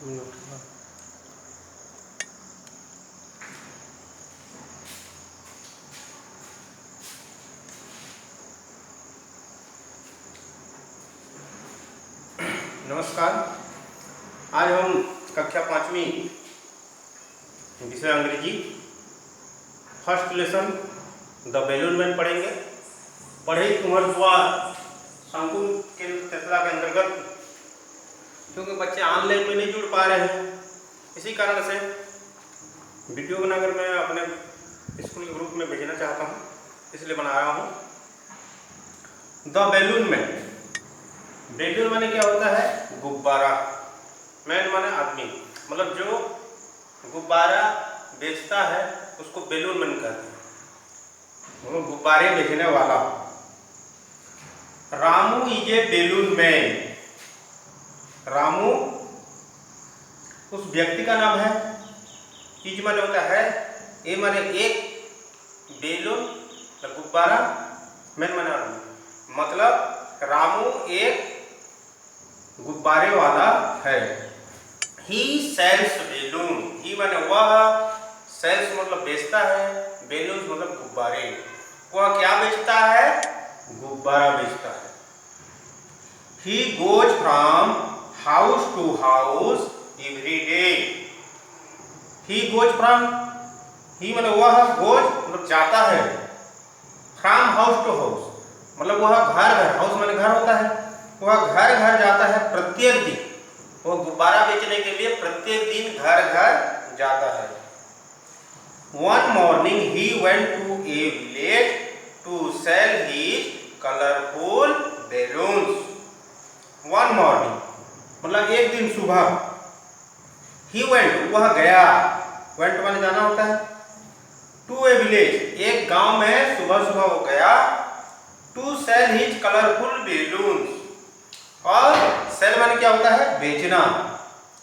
नमस्कार। आज हम कक्षा 5वीं विषय अंग्रेजी first lesson the balloon man पढ़ेंगे। पढ़े तुम्हारे द्वार शंकु के श्रृंखला के अंतर्गत, क्योंकि बच्चे ऑनलाइन में नहीं जुड़ पा रहे हैं, इसी कारण से वीडियो बनाकर मैं अपने स्कूल के ग्रुप में भेजना चाहता हूँ, इसलिए बना रहा हूँ। The balloon man. बैलून माने क्या होता है? गुब्बारा। मैन माने आदमी, मतलब जो गुब्बारा बेचता है उसको बैलून मैन कहते हैं, मतलब गुब्बारे बेचने वाला। Ramu is a balloon man. Ramu उस व्यक्ति का नाम है। इज माने होता है, ए माने एक, बैलून गुब्बारा, मैन माने आदमी, मतलब रामू एक गुब्बारे वाला है। ही सेल्स बैलून। ही माने वह, सेल्स मतलब बेचता है, बैलून मतलब गुब्बारे। वह क्या बेचता है? गुब्बारा बेचता है। He goes from house to house every day. He goes from, he माने वह, गोज मतलब जाता है, फ्रॉम हाउस टू हाउस मतलब वह घर घर, हाउस माने घर होता है, वह घर घर जाता है प्रत्येक दिन। वो गुब्बारा बेचने के लिए प्रत्येक दिन घर घर जाता है। One morning he went to a village to sell his colourful balloons. One morning मतलब एक दिन सुबह, ही वेंट वह गया, वेंट माने जाना होता है, टू ए विलेज एक गांव में सुबह सुबह वो गया, to sell his colourful balloons. और सेल माने क्या होता है? बेचना।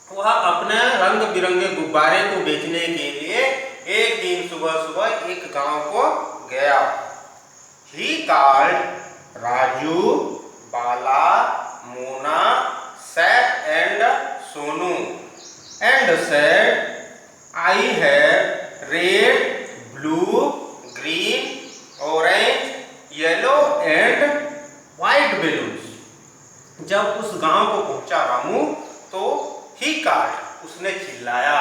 वह अपने रंग बिरंगे गुब्बारे को बेचने के लिए एक दिन सुबह सुबह एक गांव को गया। He called Raju, Bala, Mona, Saif and Sonu and said, I have read, blue, green, orange, yellow and white balloons. जब उस गांव को पहुंचा रामू, तो ही कॉल्ड उसने चिल्लाया।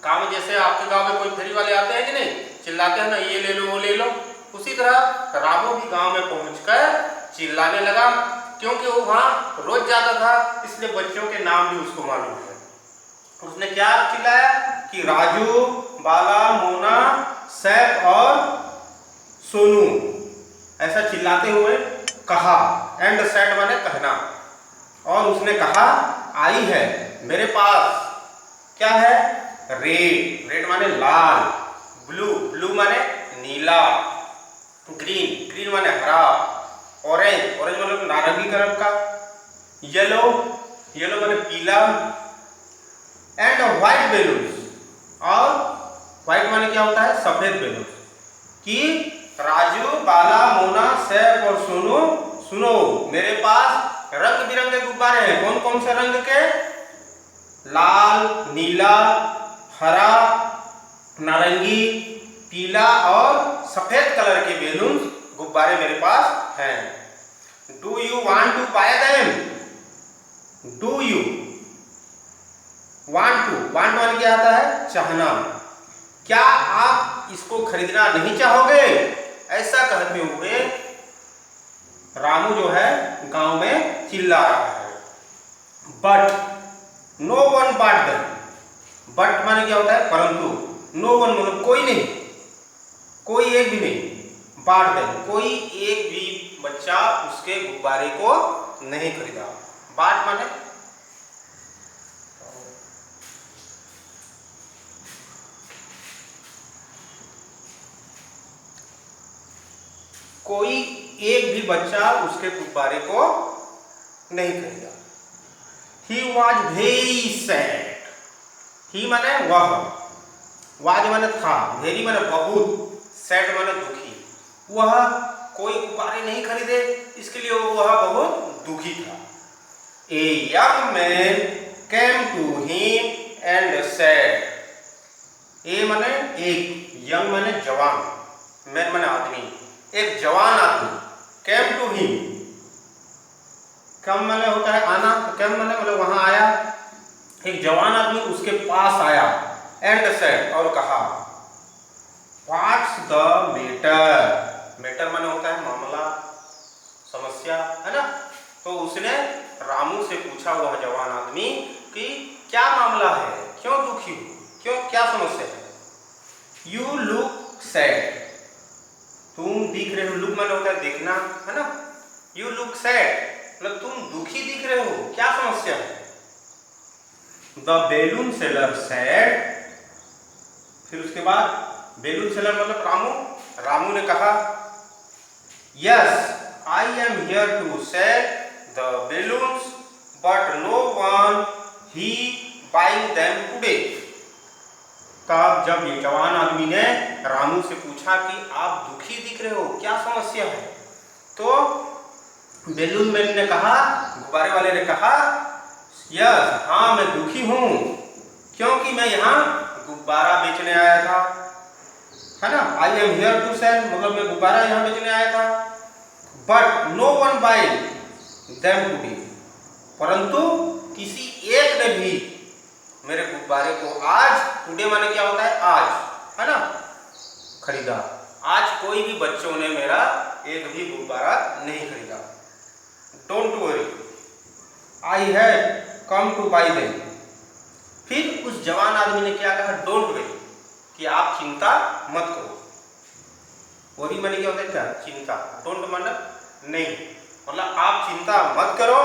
गांव जैसे आपके गांव में कोई फेरी वाले आते हैं कि नहीं, चिल्लाते हैं ना, ये ले लो वो ले लो, उसी तरह रामू भी गांव में पहुंचकर चिल्लाने लगा, क्योंकि वो वहां रोज जाता था, इसलिए बच्चों के नाम भी उसको मालूम है। उसने क्या चिल्लाया कि राजू, बाला, मोना, सैफ और सोनू, ऐसा चिल्लाते हुए कहा। एंड सेड माने कहना। और उसने कहा, आई है मेरे पास क्या है? रेड, रेड माने लाल, ब्लू, ब्लू माने नीला, ग्रीन, ग्रीन माने हरा, ऑरेंज, ऑरेंज मतलब नारंगी कलर का, येलो, येलो माने पीला, एंड व्हाइट बैलून्स। और व्हाइट माने क्या होता है? सफेद बैलून। कि राजू, बाला, मोना, सैफ और सोनू, सुनो, मेरे पास रंग बिरंगे गुब्बारे हैं। कौन कौन से रंग के? लाल, नीला, हरा, नारंगी, पीला और सफेद कलर के बैलून गुब्बारे मेरे पास हैं। Do you want to buy them? Do you want to, want माने क्या आता है? चाहना। क्या आप इसको खरीदना नहीं चाहोगे? ऐसा कहते हुए रामू जो है गांव में चिल्ला रहा है। But no one but them. But माने क्या होता है? परंतु। नो वन मतलब कोई नहीं, कोई एक भी नहीं, बाट देम कोई एक भी बच्चा उसके गुब्बारे को नहीं खरीदा। बाट माने कोई एक भी बच्चा उसके गुब्बारे को नहीं खरीदा। He was very sad. He माने वह, was माने था, very माने बहुत, sad माने दुखी। वह कोई गुब्बारे नहीं खरीदे, इसके लिए वह बहुत दुखी था। A young man came to him and said, ए माने एक, यंग माने जवान, मैन माने आदमी, एक जवान आदमी, came to him, कम माने होता है आना, तो came माने मतलब वहां आया, एक जवान आदमी उसके पास आया, and said और कहा, what's the matter, मैटर माने होता है मामला, समस्या, है ना। तो उसने रामू से पूछा वह जवान आदमी कि क्या मामला है, क्यों दुखी हो, क्यों, क्या समस्या है। यू लुक सैड, तुम दिख रहे हो, लुक माने होता है देखना, है ना। यू लुक सैड मतलब तुम दुखी दिख रहे हो, क्या समस्या है। द बेलून सेलर सैड, फिर उसके बाद बेलून सेलर मतलब रामू, रामू ने कहा, yes I am here to sell the balloons, but no one he buying them today. तब जब ये जवान आदमी ने रामू से पूछा कि आप दुखी दिख रहे हो, क्या समस्या है, तो बेलून मैन ने कहा, गुब्बारे वाले ने कहा, यस हाँ मैं दुखी हूँ, क्योंकि मैं यहाँ गुब्बारा बेचने आया था, है ना। I am here to sell मतलब मैं गुब्बारा यहाँ बेचने आया था, but no one buy them today, परंतु किसी एक ने भी मेरे गुब्बारे को आज, टुडे माने क्या होता है आज, है ना, खरीदा। आज कोई भी बच्चों ने मेरा एक भी गुब्बारा नहीं खरीदा। Don't worry I have come to buy them. फिर उस जवान आदमी ने क्या कहा, डोंट वरी, कि आप चिंता मत करो। वरी माने क्या होता है, क्या, चिंता। डोंट मतलब नहीं, मतलब आप चिंता मत करो।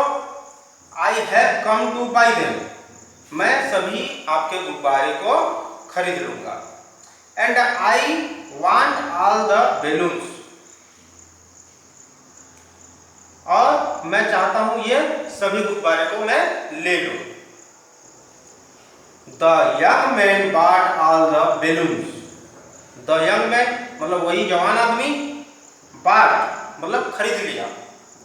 I have come to buy them, मैं सभी आपके गुब्बारे को खरीद लूंगा। And I want all the balloons, और मैं चाहता हूं ये सभी गुब्बारे को मैं ले लूं। The young man bot all the balloons, the young man मतलब वही जवान आदमी, बॉट मतलब खरीद लिया,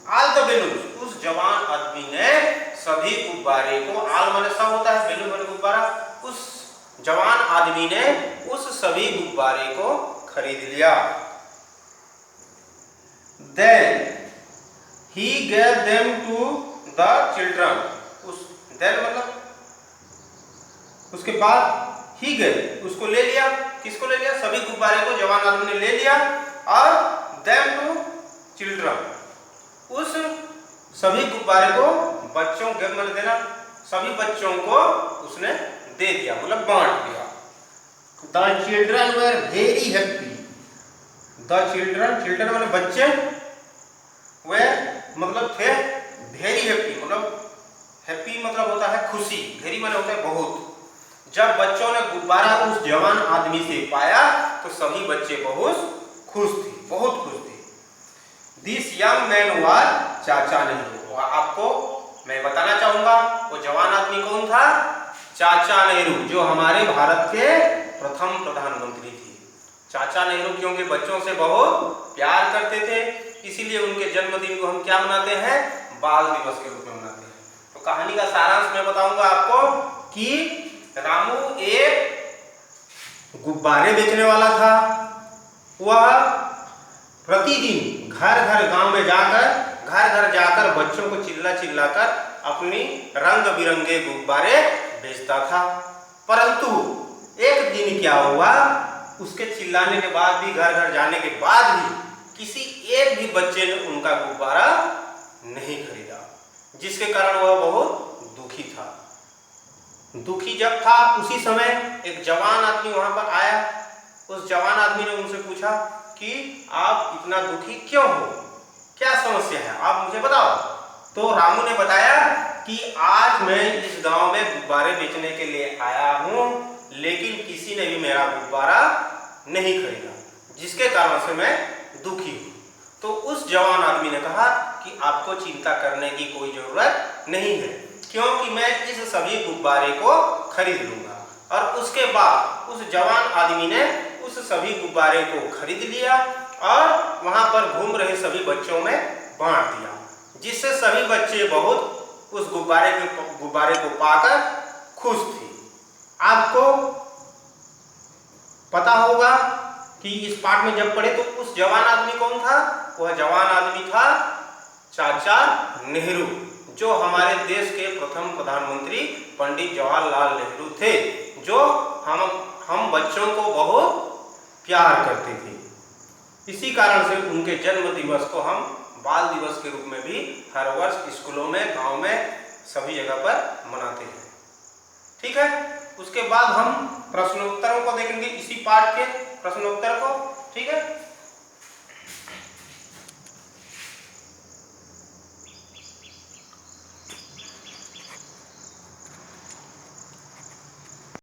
ऑल द बेलून्स उस जवान आदमी ने सभी गुब्बारे को, ऑल माने सब होता है, बेलून माने गुब्बारा, उस जवान आदमी ने उस सभी गुब्बारे को खरीद लिया। देन ही gave them to the children, उस देन मतलब उसके बाद ही गेव उसको ले लिया, किसको ले लिया, सभी गुब्बारे को जवान आदमी ने ले लिया, और देम टू चिल्ड्रन उस सभी गुब्बारे को बच्चों के मतलब देना, सभी बच्चों को उसने दे दिया मतलब बांट दिया। The children were very happy, the children, children मतलब बच्चे, वे मतलब थे वेरी हैप्पी मतलब हैप्पी मतलब होता है खुशी, वेरी मतलब होता है बहुत। जब बच्चों ने गुब्बारा उस जवान आदमी से पाया तो सभी बच्चे बहुत खुश थे, बहुत खुश थे। दिस यंग मैन वाज चाचा नेहरू, आपको मैं बताना चाहूंगा वो जवान आदमी कौन था, चाचा नेहरू, जो हमारे भारत के प्रथम प्रधानमंत्री थे। चाचा नेहरू क्योंकि बच्चों से बहुत प्यार करते थे, इसीलिए उनके जन्मदिन को हम क्या मनाते हैं, बाल दिवस के रूप में मनाते हैं। तो कहानी का सारांश मैं बताऊंगा आपको कि रामू एक गुब्बारे बेचने वाला था। वह प्रतिदिन घर घर गांव में जाकर, घर घर जाकर बच्चों को चिल्ला चिल्लाकर अपनी रंग बिरंगे गुब्बारे बेचता था। परंतु एक दिन क्या हुआ, उसके चिल्लाने के बाद भी, घर घर जाने के बाद भी किसी एक भी बच्चे ने उनका गुब्बारा नहीं खरीदा, जिसके कारण वह बहुत दुखी था। दुखी जब था उसी समय एक जवान आदमी वहां पर आया। उस जवान आदमी ने उनसे पूछा कि आप इतना दुखी क्यों हो, क्या समस्या है, आप मुझे बताओ। तो रामू ने बताया कि आज मैं इस गांव में गुब्बारे बेचने के लिए आया हूं, लेकिन किसी ने भी मेरा गुब्बारा नहीं खरीदा, जिसके कारण से मैं दुखी हूं। तो उस जवान आदमी ने कहा कि आपको चिंता करने की कोई जरूरत नहीं है, क्योंकि मैं इस सभी गुब्बारे को खरीद लूंगा। और उसके बाद उस जवान आदमी ने उस सभी गुब्बारे को खरीद लिया और वहां पर घूम रहे सभी बच्चों में बांट दिया, जिससे सभी बच्चे बहुत उस गुब्बारे को पाकर खुश थी। आपको पता होगा कि इस पाठ में जब पढ़े तो उस जवान आदमी कौन था? वह जवान आदमी था चाचा नेहरू, जो हमारे देश के प्रथम प्रधानमंत्री पंडित जवाहरलाल नेहरू थे, जो हम बच्चों को बहुत प्यार करते थे। इसी कारण से उनके जन्म दिवस को हम बाल दिवस के रूप में भी हर वर्ष स्कूलों में, गांव में, सभी जगह पर मनाते हैं। ठीक है, उसके बाद हम प्रश्नोत्तरों को देखेंगे, इसी पाठ के प्रश्नोत्तर को। ठीक है।